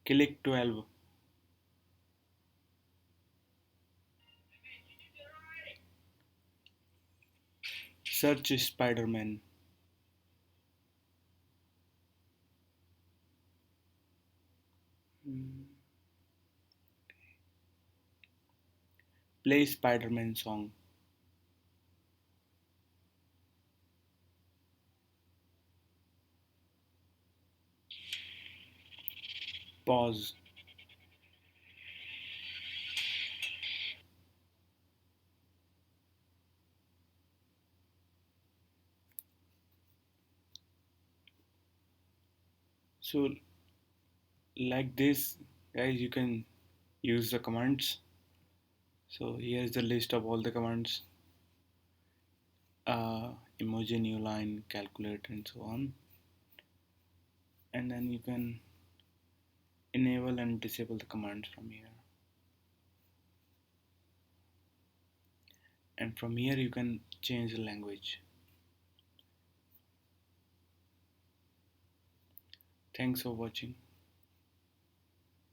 Click 12. Search Spider-Man. Hmm. Play Spider-Man song. Pause. So like this, guys, you can use the commands. So here's the list of all the commands. Emoji, newline, calculate, and so on. And then you can enable and disable the commands from here. And from here you can change the language. Thanks for watching.